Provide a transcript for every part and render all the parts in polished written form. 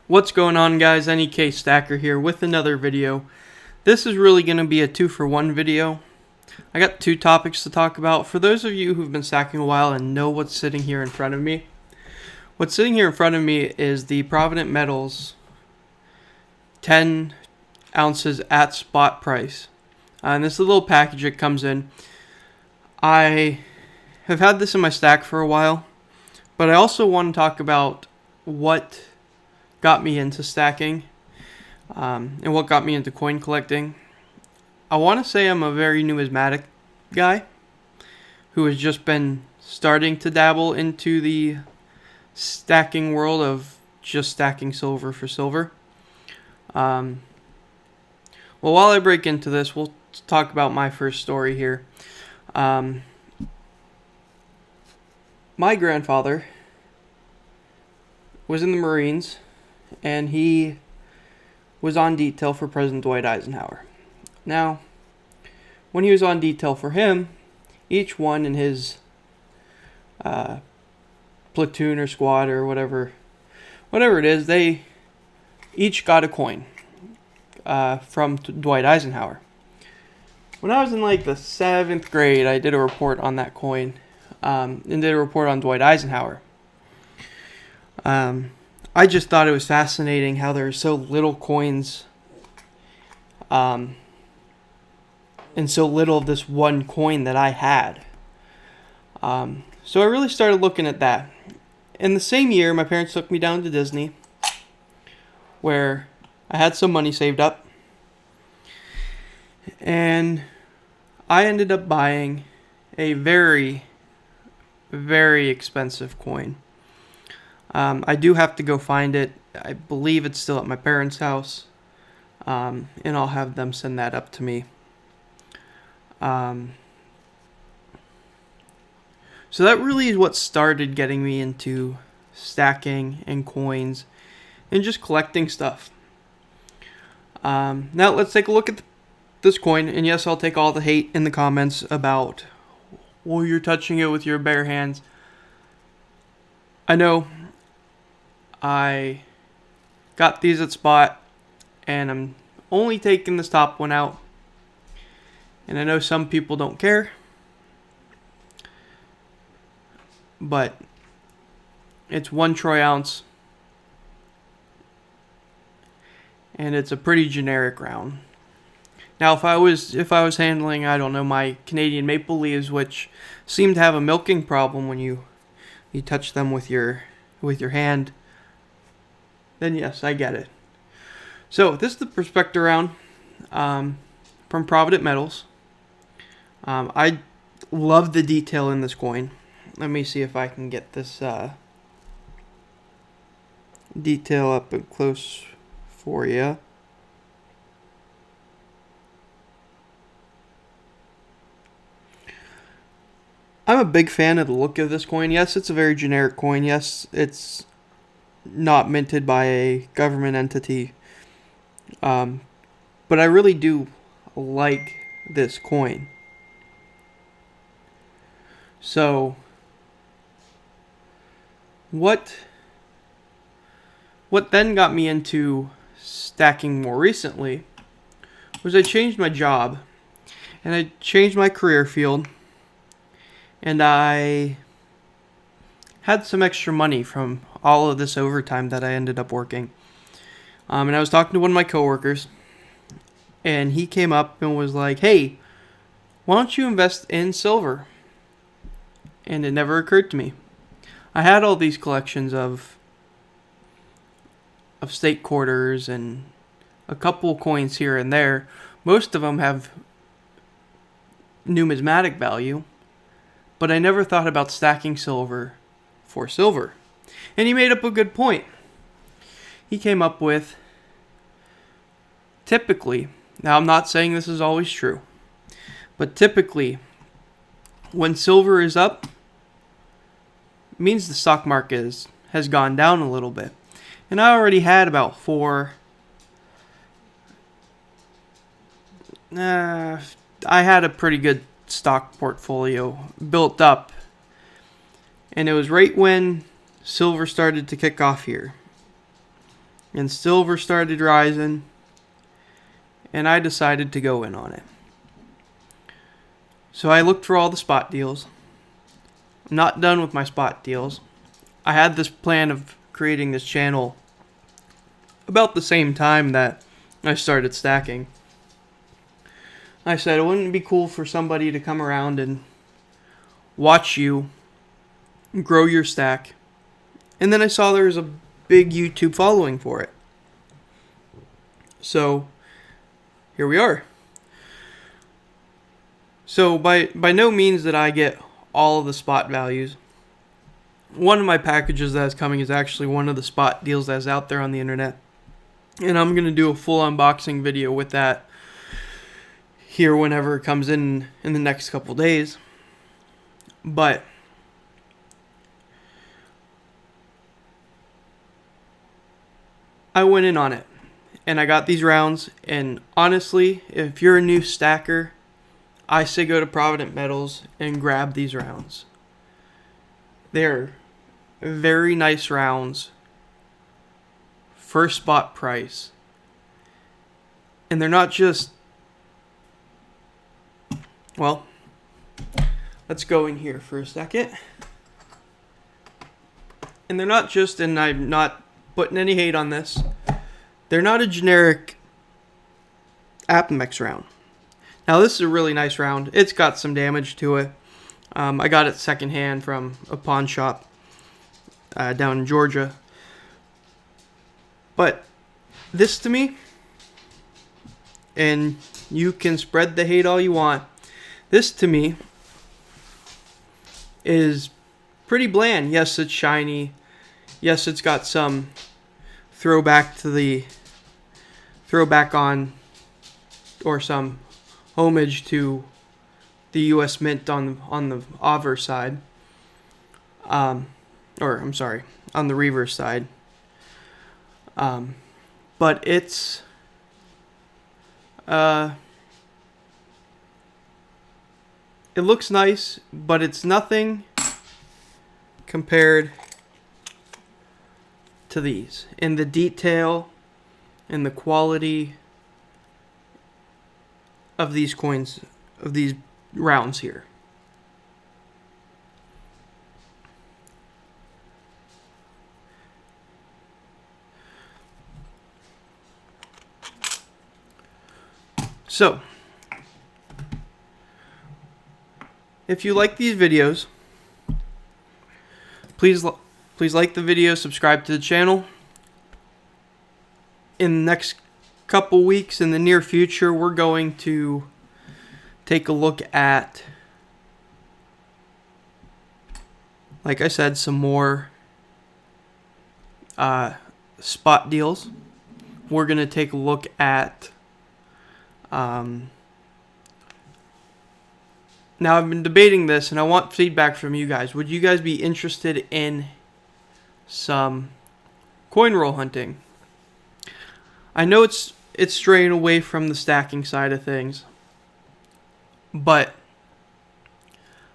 What's going on, guys? NEK Stacker here with another video. This is really going to be a 2-for-1 video. I got two topics to talk about. For those of you who've been stacking a while and know what's sitting here in front of me, what's sitting here in front of me is the Provident Metals 10 ounces at spot price. And this is a little package it comes in. I have had this in my stack for a while, but I also want to talk about what got me into stacking and what got me into coin collecting. I want to say I'm a very numismatic guy who has just been starting to dabble into the stacking world of just stacking silver for silver. Well, while I break into this, we'll talk about my first story here. My grandfather was in the Marines, and he was on detail for President Dwight Eisenhower. Now, when he was on detail for him, each one in his platoon or squad or whatever it is, they each got a coin from Dwight Eisenhower. When I was in like the 7th grade, I did a report on that coin and did a report on Dwight Eisenhower. I just thought it was fascinating how there are so little coins and so little of this one coin that I had. So I really started looking at that. In the same year, my parents took me down to Disney, where I had some money saved up, and I ended up buying a very, very expensive coin. I do have to go find it. I believe it's still at my parents' house, and I'll have them send that up to me. So that really is what started getting me into stacking and coins and just collecting stuff. Now let's take a look at this coin, and yes, I'll take all the hate in the comments about, well, you're touching it with your bare hands. I know. I got these at spot, and I'm only taking this top one out. And I know some people don't care, but it's 1 troy ounce, and it's a pretty generic round. Now, if I was handling, I don't know, my Canadian maple leaves, which seem to have a milking problem when you touch them with your hand, then yes, I get it. So this is the Prospector round from Provident Metals. I love the detail in this coin. Let me see if I can get this detail up and close for you. I'm a big fan of the look of this coin. Yes, it's a very generic coin. Yes, it's not minted by a government entity. But I really do like this coin. So, what then got me into stacking more recently was I changed my job, and I changed my career field, and I had some extra money from all of this overtime that I ended up working. And I was talking to one of my coworkers, and he came up and was like, hey, why don't you invest in silver? And it never occurred to me. I had all these collections of state quarters and a couple coins here and there. Most of them have numismatic value, but I never thought about stacking silver for silver. And he made up a good point. He came up with, typically, now I'm not saying this is always true, but typically, when silver is up, it means the stock market has gone down a little bit. And I already had about 4. I had a pretty good stock portfolio built up, and it was right when silver started to kick off here. and silver started rising, and I decided to go in on it. So I looked for all the spot deals. I'm not done with my spot deals. I had this plan of creating this channel about the same time that I started stacking. I said, wouldn't it be cool for somebody to come around and watch you grow your stack? And then I saw there was a big YouTube following for it. So here we are. So by no means did I get all of the spot values. One of my packages that is coming is actually one of the spot deals that is out there on the internet. And I'm going to do a full unboxing video with that here whenever it comes in the next couple days. But I went in on it and I got these rounds, and honestly, if you're a new stacker, I say go to Provident Metals and grab these rounds. They're very nice rounds for spot price. And they're not just, well, let's go in here for a second. And they're not just, and I'm not putting any hate on this, they're not a generic Apomex round. Now this is a really nice round. It's got some damage to it. I got it secondhand from a pawn shop down in Georgia. But this to me, and you can spread the hate all you want, this to me is pretty bland. Yes, it's shiny. Yes, it's got some throwback on, or some homage to the U.S. Mint on the obverse side. Or I'm sorry, on the reverse side. But it's it looks nice, but it's nothing compared to these in the detail and the quality of these coins, of these rounds here. So, if you like these videos, please like the video, subscribe to the channel. In the next couple weeks, in the near future, we're going to take a look at, like I said, some more spot deals. We're going to take a look at now I've been debating this and I want feedback from you guys. Would you guys be interested in some coin roll hunting? I know it's straying away from the stacking side of things, but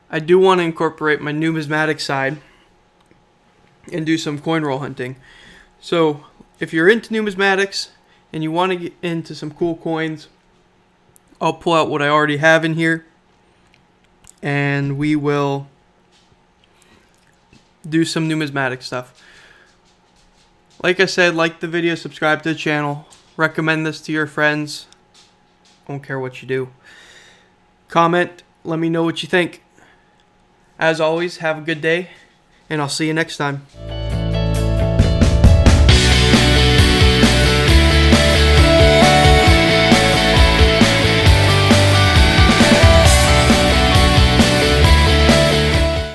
I do want to incorporate my numismatic side and do some coin roll hunting. So if you're into numismatics and you want to get into some cool coins, I'll pull out what I already have in here and we will do some numismatic stuff. Like I said, like the video, subscribe to the channel, recommend this to your friends. I don't care what you do. Comment, let me know what you think. As always, have a good day, and I'll see you next time.